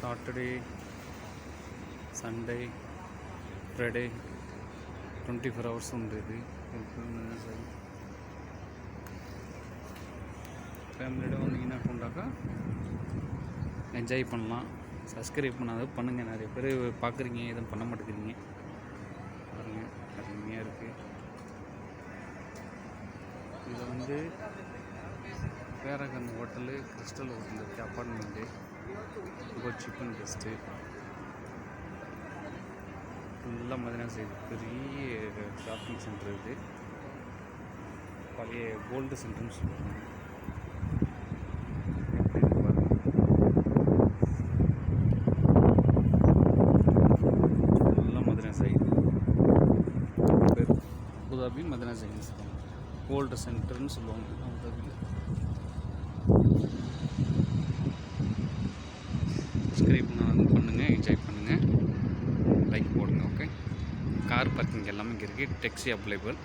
Saturday, Sunday, Friday 24 hours ఉండేది. ஃபேமிலியோட வந்தீங்கன்னா கொண்டாக்கா என்ஜாய் பண்ணலாம். சப்ஸ்கிரைப் பண்ணாத பண்ணுங்கள். நிறைய பேர் பார்க்குறீங்க, எதுவும் பண்ண மாட்டேங்கிறீங்க. பாருங்கள், அருமையாக இருக்குது. இது பேராகன் ஹோட்டலு, கிறிஸ்டல் ஹோட்டல் இருக்குது, அப்பார்ட்மெண்ட்டு. ரொம்ப சீப் அண்ட் பெஸ்ட்டு. ஃபுல்லாக மதினா சைடு பெரிய ஷாப்பிங் சென்டர் இது. பழைய கோல்டு சென்டர்னு சொல்லுவாங்க. ஃபுல்லாக மதினா சைடு பேர் அபுதாபி மதினா சைடுன்னு சொல்லுவாங்க. கோல்டு சென்டர்னு சொல்லுவாங்க அபுதாபியில். சப்ஸ்கிரைப் பண்ணுங்கள், என்ஜாய் பண்ணுங்கள், லைக் போடுங்க. ஓகே, கார் பார்க்கிங் எல்லாமே இங்கே இருக்குது. Taxi available.